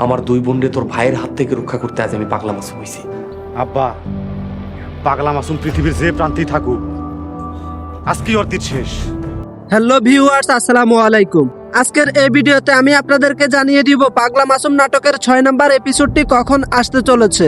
আমার দুই বোনরে তোর ভাইয়ের হাত থেকে রক্ষা করতে আজ আমি পাগলা মাসুম হইছি। আব্বা, পাগলা মাসুম পৃথিবীর যে প্রান্তেই থাকুক, আজকেই ওর দিন শেষ। হ্যালো ভিউয়ার্স, আসসালামু আলাইকুম। আজকের এই ভিডিওতে আমি আপনাদেরকে জানিয়ে দিব পাগলা মাসুম নাটকের 6 নম্বর এপিসোডটি কখন আসতে চলেছে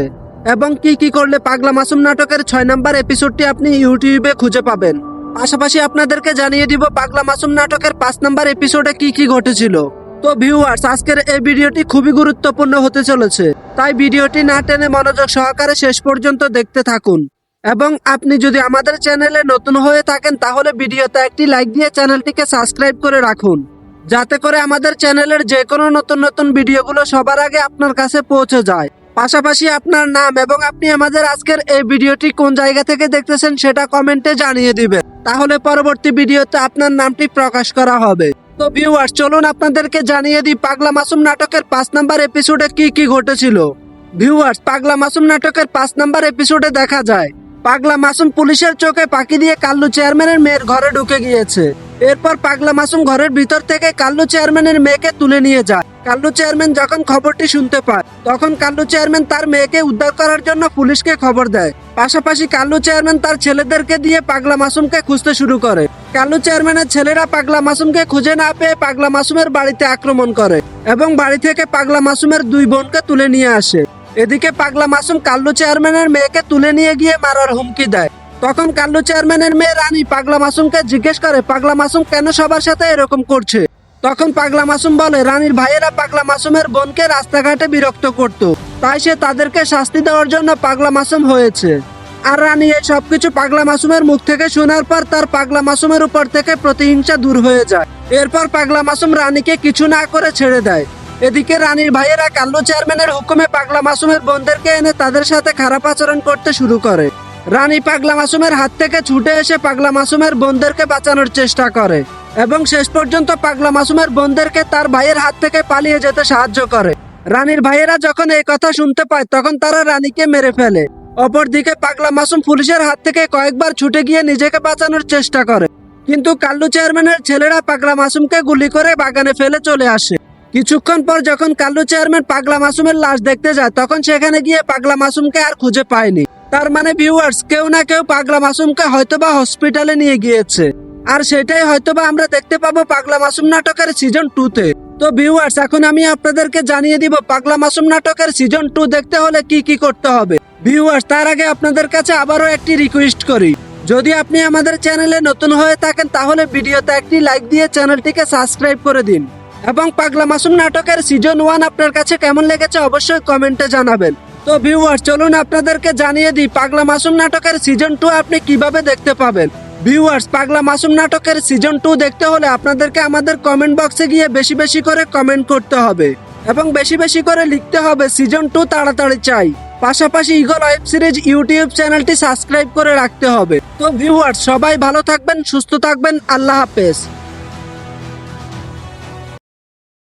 এবং কি কি করলে পাগলা মাসুম নাটকের 6 নম্বর এপিসোডটি আপনি ইউটিউবে খুঁজে পাবেন। পাশাপাশি আপনাদেরকে জানিয়ে দিব পাগলা মাসুম নাটকের 5 নম্বর এপিসোডে কি কি ঘটেছিল। তো ভিউয়ার্স, আজকের এই ভিডিওটি খুবই গুরুত্বপূর্ণ হতে চলেছে, তাই ভিডিওটি না টেনে মনোযোগ সহকারে শেষ পর্যন্ত দেখতে থাকুন। এবং আপনি যদি আমাদের চ্যানেলে নতুন হয়ে থাকেন তাহলে ভিডিওতে একটি লাইক দিয়ে চ্যানেলটিকে সাবস্ক্রাইব করে রাখুন, যাতে করে আমাদের চ্যানেলের যে কোনো নতুন নতুন ভিডিওগুলো সবার আগে আপনার কাছে পৌঁছে যায়। পাশাপাশি আপনার নাম এবং আপনি আমাদের আজকের এই ভিডিওটি কোন জায়গা থেকে দেখতেছেন সেটা কমেন্টে জানিয়ে দিবেন, তাহলে পরবর্তী ভিডিওতে আপনার নামটি প্রকাশ করা হবে। তো ভিউয়ার্স, চলুন আপনাদেরকে জানিয়ে দিই পাগলা মাসুম নাটকের 5 নম্বর এপিসোডে কি কি ঘটেছিল। ভিউয়ার্স, পাগলা মাসুম নাটকের 5 নম্বর এপিসোডে দেখা যায় পাগলা মাসুম পুলিশের চোখে পাকি দিয়ে কাল্লু চেয়ারম্যানের মেয়ের ঘরে ঢুকে গিয়েছে। এরপর পাগলা মাসুম ঘরের ভিতর থেকে কাল্লু চেয়ারম্যানের মেয়েকে তুলে নিয়ে যায়। কাল্লু চেয়ারম্যান যখন খবরটি শুনতে পায় তখন কাল্লু চেয়ারম্যান তার মেয়েকে উদ্ধার করার জন্য পুলিশকে খবর দেয়। পাশাপাশি কাল্লু চেয়ারম্যান তার ছেলেদেরকে দিয়ে পাগলা মাসুমকে খুঁজতে শুরু করে। কাল্লু চেয়ারম্যানের ছেলেরা পাগলা মাসুমকে খুঁজে না পেয়ে পাগলা মাসুমের বাড়িতে আক্রমণ করে এবং বাড়ি থেকে পাগলা মাসুমের 2 বোনকে তুলে নিয়ে আসে। এদিকে পাগলা মাসুম কাল্লু চেয়ারম্যানের মেয়েকে তুলে নিয়ে গিয়ে মারার হুমকি দেয়। তখন কাল্লু চেয়ারম্যানের মেয়ে রানী পাগলা মাসুমকে জিজ্ঞেস করে পাগলা মাসুম কেন সবার সাথে এরকম করছে। তখন পাগলা মাসুম বলে রানীর ভাইয়েরা পাগলা মাসুমের বোনকে রাস্তাঘাটে বিরক্ত করত, তাই সে তাদেরকে শাস্তি দেওয়ার জন্য পাগলা মাসুম হয়েছে। আর রানী এই সবকিছু পাগলা মাসুমের মুখ থেকে শোনার পর তার পাগলা মাসুমের উপর থেকে প্রতিহিংসা দূর হয়ে যায়। এরপর পাগলা মাসুম রানীকে কিছু না করে ছেড়ে দেয়। এদিকে রানীর ভাইয়েরা কাল্লু চেয়ারম্যানের হুকুমে পাগলা মাসুমের বোনদেরকে এনে তাদের সাথে খারাপ আচরণ করতে শুরু করে। রানী পাগলা মাসুমের হাত থেকে ছুটে এসে পাগলা মাসুমের বোনদেরকে বাঁচানোর চেষ্টা করে এবং শেষ পর্যন্ত পাগলা মাসুমের বোনদেরকে তার ভাইয়ের হাত থেকে পালিয়ে যেতে সাহায্য করে। রানীর ভাইয়েরা যখন এই কথা শুনতে পায় তখন তারা রানীকে মেরে ফেলে। অপরদিকে পাগলা মাসুম পুলিশের হাত থেকে কয়েকবার ছুটে গিয়ে নিজেকে বাঁচানোর চেষ্টা করে, কিন্তু কাল্লু চেয়ারম্যানের ছেলেরা পাগলা মাসুমকে গুলি করে বাগানে ফেলে চলে আসে। কিছুক্ষণ পর যখন কাল্লু চেয়ারম্যান পাগলা মাসুমের লাশ দেখতে যায় তখন সেখানে গিয়ে পাগলা মাসুমকে আর খুঁজে পায়নি। তার মানে ভিউয়ার্স, কেউ না কেউ পাগলা মাসুমকে হয়তোবা হসপিটালে নিয়ে গিয়েছে, আর সেটাই হয়তোবা আমরা দেখতে পাবো পাগলা মাসুম নাটকের সিজন 2-তে। তো ভিউয়ার্স, এখন আমি আপনাদেরকে জানিয়ে দিব পাগলা মাসুম নাটকের সিজন 2 দেখতে হলে কি কি করতে হবে। ভিউয়ার্স, তার আগে আপনাদের কাছে আবারও একটি রিকোয়েস্ট করি, যদি আপনি আমাদের চ্যানেলে নতুন হয়ে থাকেন তাহলে ভিডিওতে একটি লাইক দিয়ে চ্যানেলটিকে সাবস্ক্রাইব করে দিন এবং পাগলা মাসুম নাটকের সিজন 1 আপনার কাছে কেমন লেগেছে অবশ্যই কমেন্টে জানাবেন। তো ভিউয়ার্স, চলুন আপনাদেরকে জানিয়ে দিই পাগলা মাসুম নাটকের সিজন 2 আপনি কিভাবে দেখতে পাবেন। ভিউয়ার্স, পাগলা মাসুম নাটকের সিজন 2 দেখতে হলে আপনাদেরকে আমাদের কমেন্ট বক্সে গিয়ে বেশি বেশি করে কমেন্ট করতে হবে এবং বেশি বেশি করে লিখতে হবে সিজন 2 তাড়াতাড়ি চাই। পাশাপাশি ইগল ওয়েব সিরিজ ইউটিউব চ্যানেলটি সাবস্ক্রাইব করে রাখতে হবে। তো ভিউয়ার্স, সবাই ভালো থাকবেন, সুস্থ থাকবেন, আল্লাহ হাফেজ।